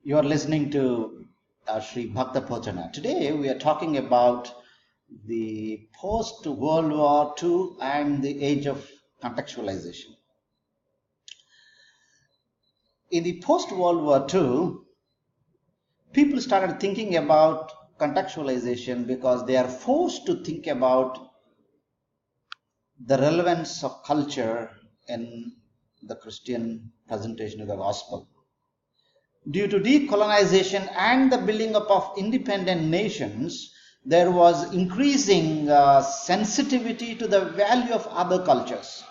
You are listening to Sri Bhakta Pochana. Today we are talking about the post-World War II and the age of contextualization. In the post-World War II, people started thinking about contextualization because they are forced to think about the relevance of culture in the Christian presentation of the gospel. Due to decolonization and the building up of independent nations, there was increasing sensitivity to the value of other cultures.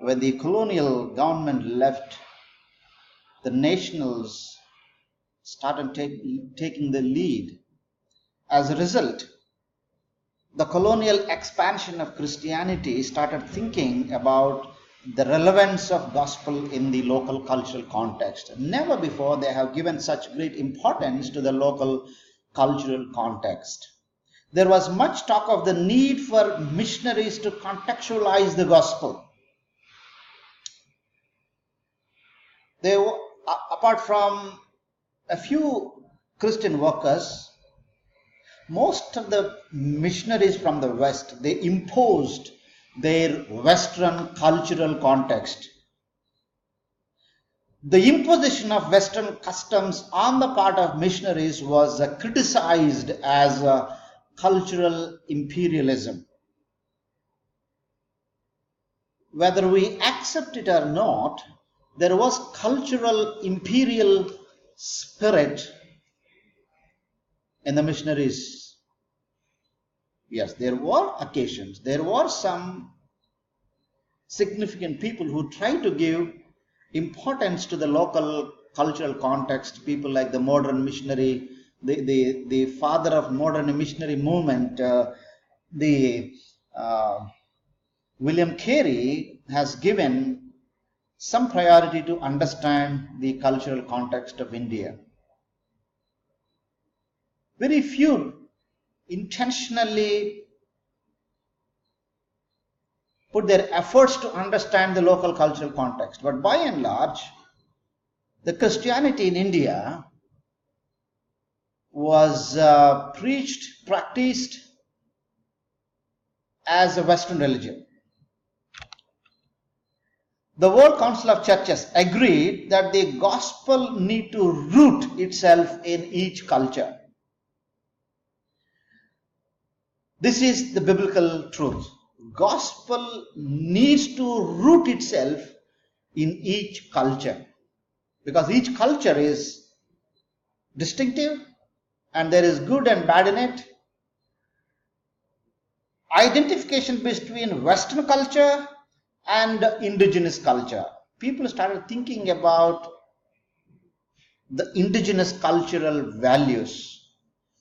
When the colonial government left, the nationals started taking the lead. As a result, the colonial expansion of Christianity started thinking about the relevance of gospel in the local cultural context. Never before they have given such great importance to the local cultural context. There was much talk of the need for missionaries to contextualize the gospel. Apart from a few Christian workers, most of the missionaries from the West, they imposed their Western cultural context. The imposition of Western customs on the part of missionaries was criticized as cultural imperialism. Whether we accept it or not, there was cultural imperial spirit in the missionaries. Yes, there were occasions, there were some significant people who tried to give importance to the local cultural context, people like the modern missionary, the father of modern missionary movement, William Carey has given some priority to understand the cultural context of India. Very few intentionally put their efforts to understand the local cultural context. But by and large, the Christianity in India was preached, practiced as a Western religion. The World Council of Churches agreed that the gospel need to root itself in each culture. This is the biblical truth. Gospel needs to root itself in each culture, because each culture is distinctive and there is good and bad in it. Identification between Western culture and indigenous culture. People started thinking about the indigenous cultural values.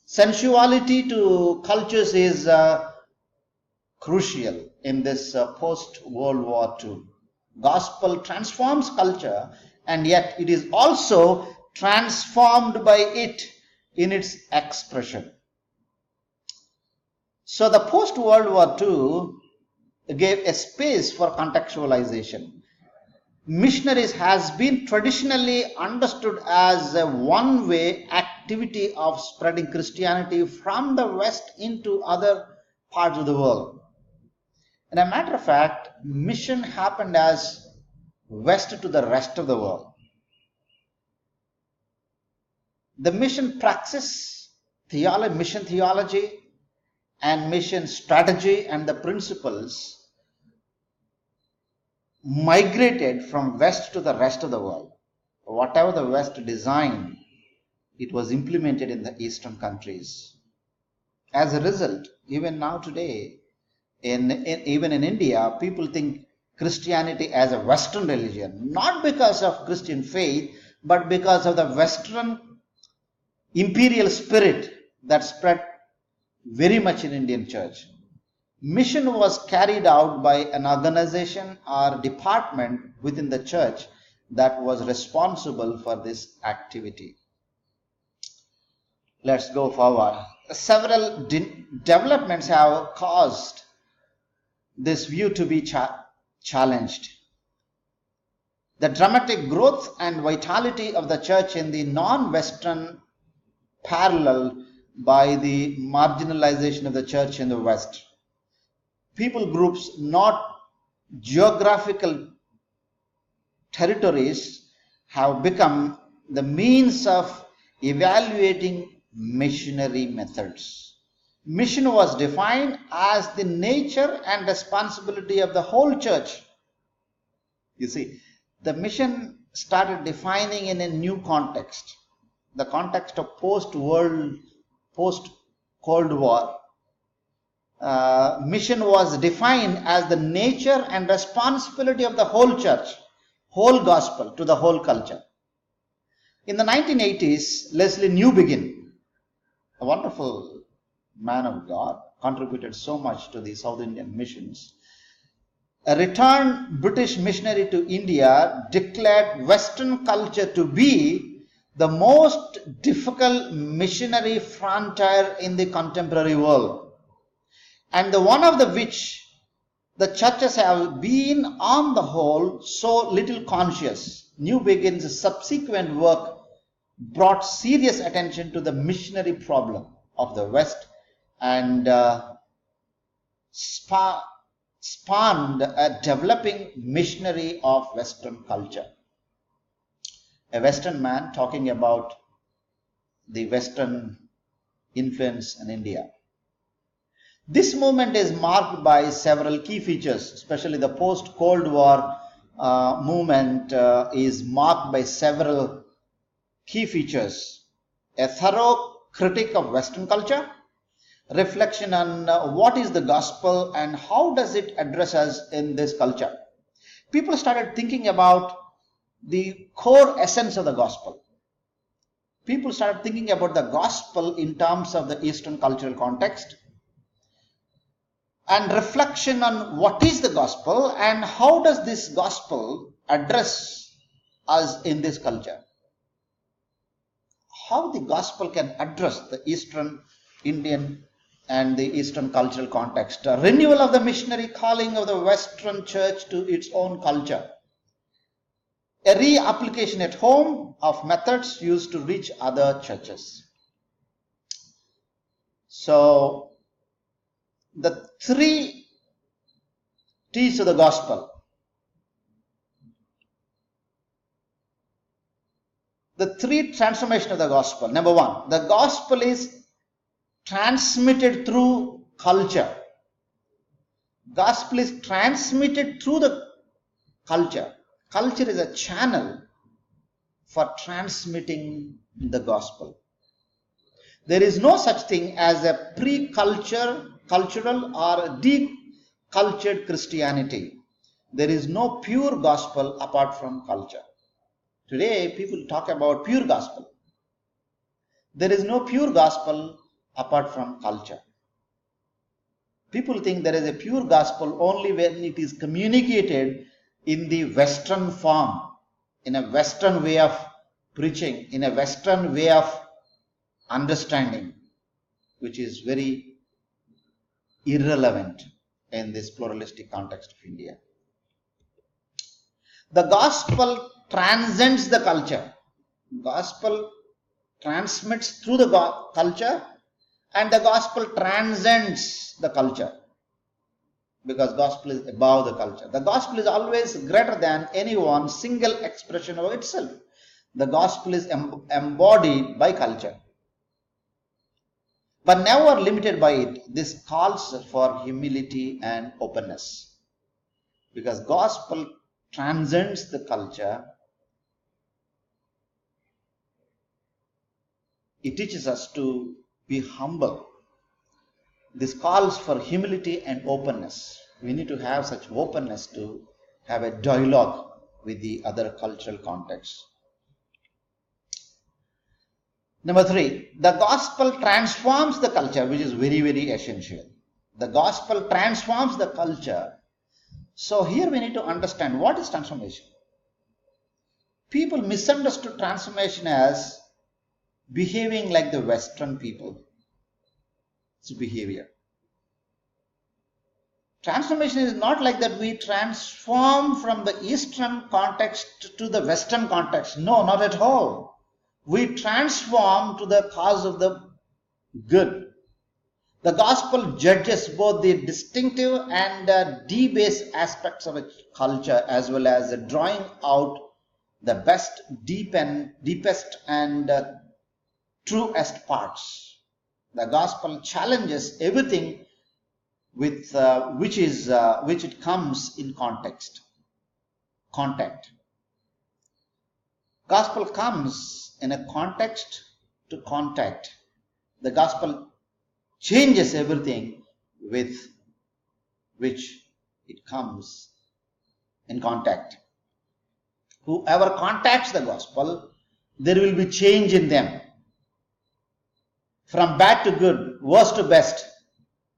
Sensuality to cultures is crucial in this post-World War II. Gospel transforms culture, and yet it is also transformed by it in its expression. So the post-World War II gave a space for contextualization. Missionaries has been traditionally understood as a one-way activity of spreading Christianity from the West into other parts of the world. And a matter of fact, mission happened as West to the rest of the world. The mission praxis, mission theology, and mission strategy and the principles migrated from West to the rest of the world. Whatever the West designed, it was implemented in the Eastern countries. As a result, even now today, even in India, people think Christianity as a Western religion, not because of Christian faith, but because of the Western imperial spirit that spread very much in Indian church. Mission was carried out by an organization or department within the church that was responsible for this activity. Let's go forward. Several developments have caused this view to be challenged. the dramatic growth and vitality of the church in the non-Western parallel by the marginalization of the church in the West. People groups, not geographical territories, have become the means of evaluating missionary methods. Mission was defined as the nature and responsibility of the whole church. You see, the mission started defining in a new context, the context of post-Cold War. Mission was defined as the nature and responsibility of the whole church, whole gospel to the whole culture. In the 1980s, Leslie Newbigin, a wonderful man of God, contributed so much to the South Indian missions. A returned British missionary to India declared Western culture to be the most difficult missionary frontier in the contemporary world, and the one of the which the churches have been on the whole so little conscious. Newbigin's subsequent work brought serious attention to the missionary problem of the West and spawned a developing missionary of Western culture. A Western man talking about the Western influence in India. This movement is marked by several key features, especially the post-Cold War movement is marked by several key features. A thorough critique of Western culture, reflection on what is the gospel and how does it address us in this culture. People started thinking about the core essence of the gospel. People started thinking about the gospel in terms of the Eastern cultural context, and reflection on what is the gospel and how does this gospel address us in this culture. How the gospel can address the Eastern Indian and the Eastern cultural context. A renewal of the missionary calling of the Western church to its own culture. A reapplication at home of methods used to reach other churches. So, the 3 T's of the gospel. The 3 transformation of the gospel. Number 1, the gospel is transmitted through culture. Gospel is transmitted through the culture. Culture is a channel for transmitting the gospel. There is no such thing as a pre-cultural or decultured Christianity. There is no pure gospel apart from culture. Today, people talk about pure gospel. There is no pure gospel apart from culture. People think there is a pure gospel only when it is communicated in the Western form, in a Western way of preaching, in a Western way of understanding, which is very irrelevant in this pluralistic context of India. The gospel transcends the culture. Gospel transmits through the culture, and the gospel transcends the culture, because gospel is above the culture. The gospel is always greater than any one single expression of itself. The gospel is embodied by culture, but never limited by it. This calls for humility and openness, because gospel transcends the culture. It teaches us to be humble. This calls for humility and openness. We need to have such openness to have a dialogue with the other cultural contexts. Number 3, the gospel transforms the culture, which is very, very essential. The gospel transforms the culture. So here we need to understand what is transformation. People misunderstood transformation as behaving like the Western people. It's behavior. Transformation is not like that we transform from the Eastern context to the Western context. No, not at all. We transform to the cause of the good. The gospel judges both the distinctive and debased aspects of a culture, as well as drawing out the best, deepest and truest parts. The gospel challenges everything with which it comes in contact. Gospel comes in a context to contact. The gospel changes everything with which it comes in contact. Whoever contacts the gospel, there will be change in them. From bad to good, worst to best,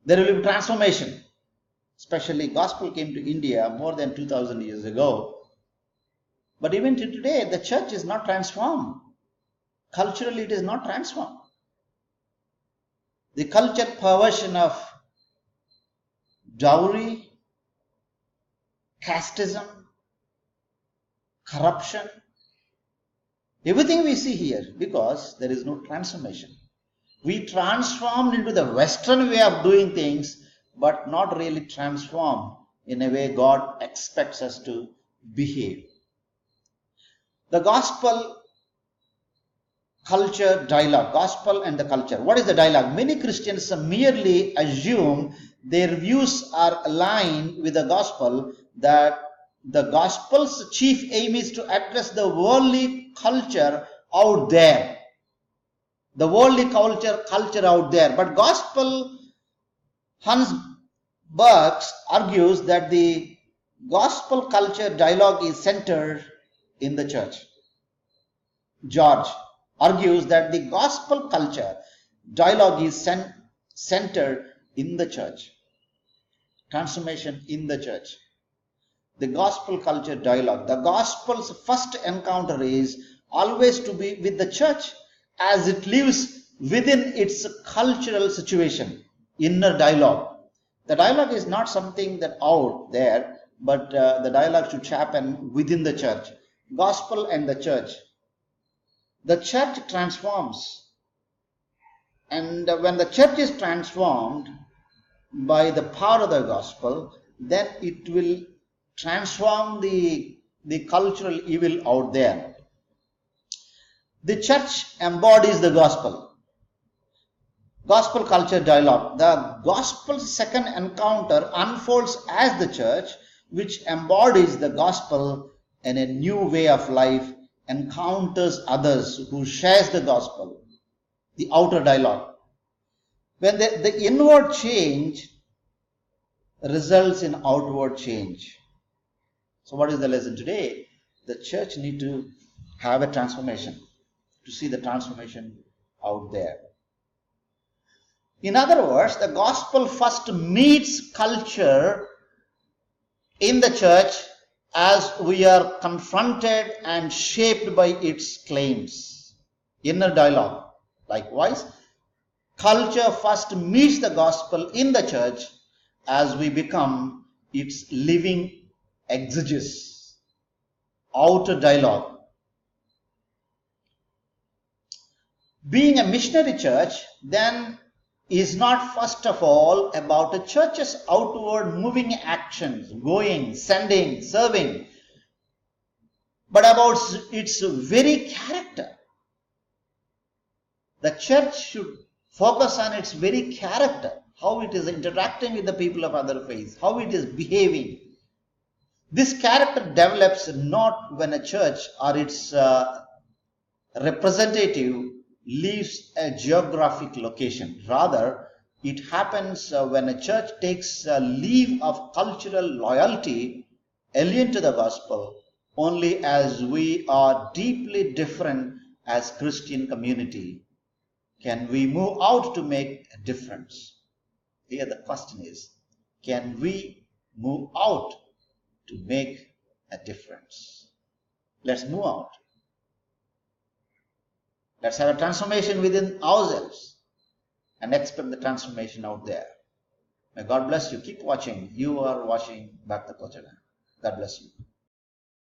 there will be transformation. Especially gospel came to India more than 2000 years ago. But even to today, the church is not transformed. Culturally, it is not transformed. The culture perversion of dowry, casteism, corruption, everything we see here, because there is no transformation. We transformed into the Western way of doing things, but not really transformed in a way God expects us to behave. The gospel culture dialogue, gospel and the culture. What is the dialogue? Many Christians merely assume their views are aligned with the gospel, that the gospel's chief aim is to address the worldly culture out there. The worldly culture out there. But gospel, Hans Burks argues that the gospel culture dialogue is centered in the church. George argues that the gospel culture dialogue is centered in the church. Transformation in the church. The gospel culture dialogue. The gospel's first encounter is always to be with the church as it lives within its cultural situation. Inner dialogue. The dialogue is not something that out there, but the dialogue should happen within the church. Gospel and the church. The church transforms, and when the church is transformed by the power of the gospel, then it will transform the cultural evil out there. The church embodies the gospel. Gospel culture dialogue. The gospel's second encounter unfolds as the church, which embodies the gospel in a new way of life, encounters others who shares the gospel. The outer dialogue. When the inward change results in outward change. So what is the lesson today? The church need to have a transformation, to see the transformation out there. In other words, the gospel first meets culture in the church as we are confronted and shaped by its claims. Inner dialogue. Likewise, culture first meets the gospel in the church as we become its living exegesis. Outer dialogue. Being a missionary church, then, is not first of all about a church's outward moving actions, going, sending, serving, but about its very character. The church should focus on its very character, how it is interacting with the people of other faiths, how it is behaving. This character develops not when a church or its representative leaves a geographic location. Rather, it happens when a church takes leave of cultural loyalty alien to the gospel, only as we are deeply different as Christian community can we move out to make a difference. Here the question is, can we move out to make a difference? Let's move out. Let's have a transformation within ourselves and expect the transformation out there. May God bless you. Keep watching. You are watching Bhakta Kochada. God bless you.